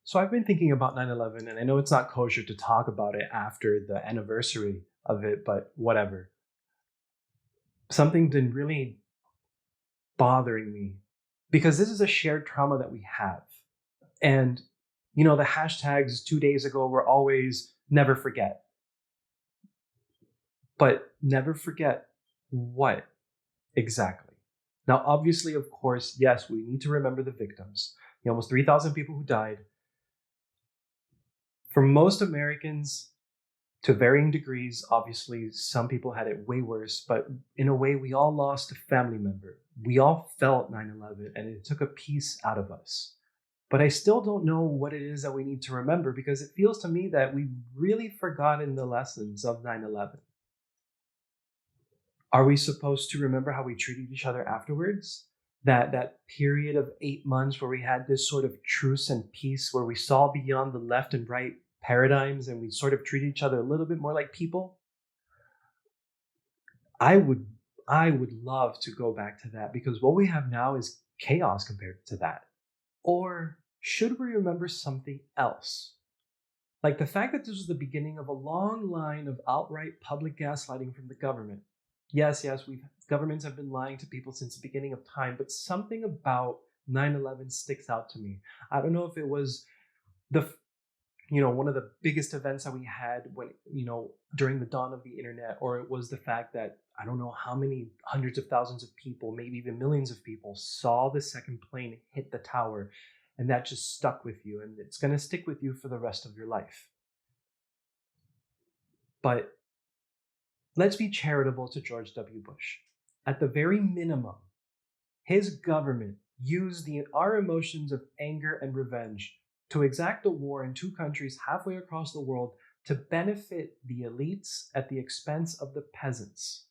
So I've been thinking about 9/11, and I know it's not kosher to talk about it after the anniversary of it, but whatever. Something been really bothering me because this is a shared trauma that we have. And, the hashtags 2 days ago were always never forget, but never forget what exactly? Now, obviously, of course, yes, we need to remember the victims, the almost 3,000 people who died. For most Americans, to varying degrees. Obviously, some people had it way worse, but in a way, we all lost a family member. We all felt 9/11, and it took a piece out of us. But I still don't know what it is that we need to remember because it feels to me that we've really forgotten the lessons of 9/11. Are we supposed to remember how we treated each other afterwards? That period of 8 months where we had this sort of truce and peace, where we saw beyond the left and right paradigms and we sort of treated each other a little bit more like people. I would I would love to go back to that because what we have now is chaos compared to that. Or should we remember something else? Like the fact that this was the beginning of a long line of outright public gaslighting from the government. Yes, we've governments have been lying to people since the beginning of time, but something about 9/11 sticks out to me. I don't know if it was the one of the biggest events that we had when during the dawn of the internet, or it was the fact that I don't know how many hundreds of thousands of people, maybe even millions of people, saw the second plane hit the tower, and that just stuck with you, and it's going to stick with you for the rest of your life. But let's be charitable to George W. Bush. At the very minimum, his government used our emotions of anger and revenge to exact a war in two countries halfway across the world to benefit the elites at the expense of the peasants.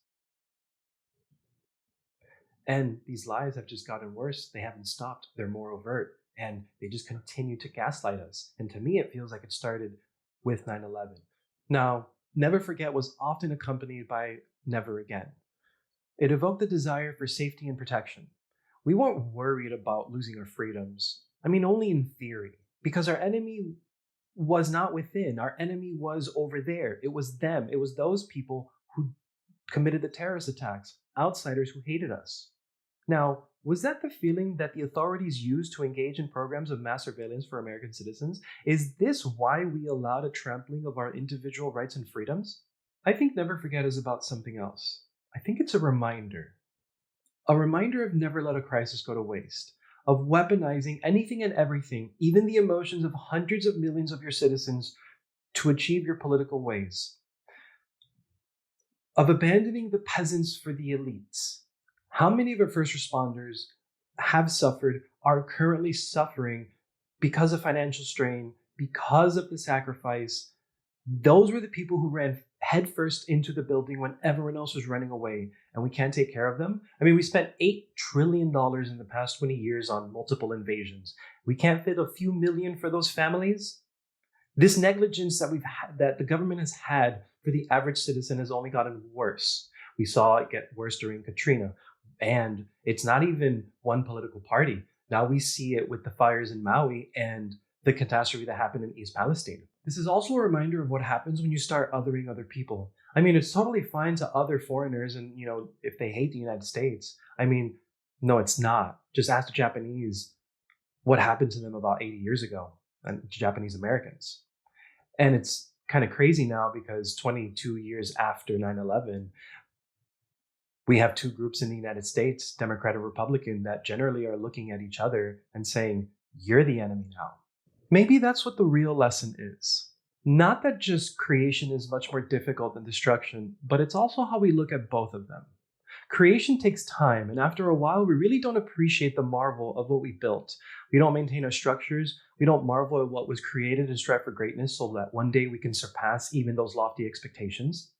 And these lies have just gotten worse. They haven't stopped. They're more overt. And they just continue to gaslight us. And to me, it feels like it started with 9/11. Now, Never Forget was often accompanied by Never Again. It evoked the desire for safety and protection. We weren't worried about losing our freedoms. I mean, only in theory, because our enemy was not within. Our enemy was over there. It was them. It was those people who committed the terrorist attacks, outsiders who hated us. Now, was that the feeling that the authorities used to engage in programs of mass surveillance for American citizens? Is this why we allowed a trampling of our individual rights and freedoms? I think Never Forget is about something else. I think it's a reminder. A reminder of never let a crisis go to waste, of weaponizing anything and everything, even the emotions of hundreds of millions of your citizens, to achieve your political ways, of abandoning the peasants for the elites. How many of our first responders have suffered, are currently suffering because of financial strain, because of the sacrifice? Those were the people who ran headfirst into the building when everyone else was running away, and we can't take care of them. I mean, we spent $8 trillion in the past 20 years on multiple invasions. We can't fit a few million for those families. This negligence that that the government has had for the average citizen has only gotten worse. We saw it get worse during Katrina, and it's not even one political party. Now we see it with the fires in Maui and the catastrophe that happened in East Palestine. This is also a reminder of what happens when you start othering other people. I mean, it's totally fine to other foreigners and, if they hate the United States. I mean, no, it's not. Just ask the Japanese what happened to them about 80 years ago, and Japanese Americans. And it's kind of crazy now because 22 years after 9/11, we have two groups in the United States, Democrat and Republican, that generally are looking at each other and saying, you're the enemy now. Maybe that's what the real lesson is. Not that just creation is much more difficult than destruction, but it's also how we look at both of them. Creation takes time, and after a while, we really don't appreciate the marvel of what we built. We don't maintain our structures. We don't marvel at what was created and strive for greatness so that one day we can surpass even those lofty expectations.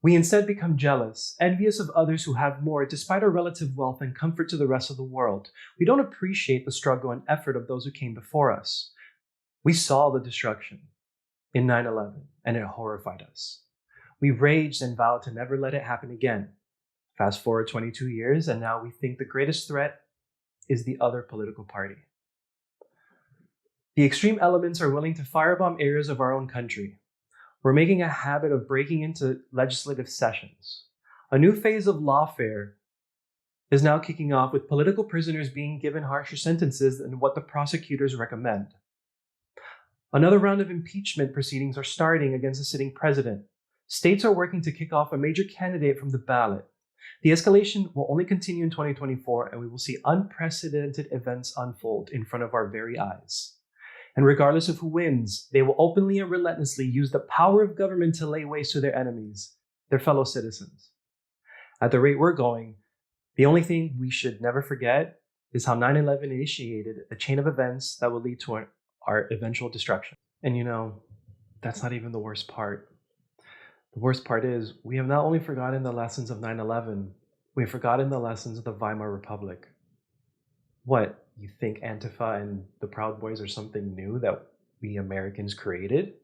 We instead become jealous, envious of others who have more, despite our relative wealth and comfort to the rest of the world. We don't appreciate the struggle and effort of those who came before us. We saw the destruction in 9/11, and it horrified us. We raged and vowed to never let it happen again. Fast forward 22 years, and now we think the greatest threat is the other political party. The extreme elements are willing to firebomb areas of our own country. We're making a habit of breaking into legislative sessions. A new phase of lawfare is now kicking off with political prisoners being given harsher sentences than what the prosecutors recommend. Another round of impeachment proceedings are starting against the sitting president. States are working to kick off a major candidate from the ballot. The escalation will only continue in 2024, and we will see unprecedented events unfold in front of our very eyes. And regardless of who wins, they will openly and relentlessly use the power of government to lay waste to their enemies, their fellow citizens. At the rate we're going, the only thing we should never forget is how 9/11 initiated a chain of events that will lead to our eventual destruction. And that's not even the worst part. The worst part is we have not only forgotten the lessons of 9/11, we have forgotten the lessons of the Weimar Republic. What, you think Antifa and the Proud Boys are something new that we Americans created?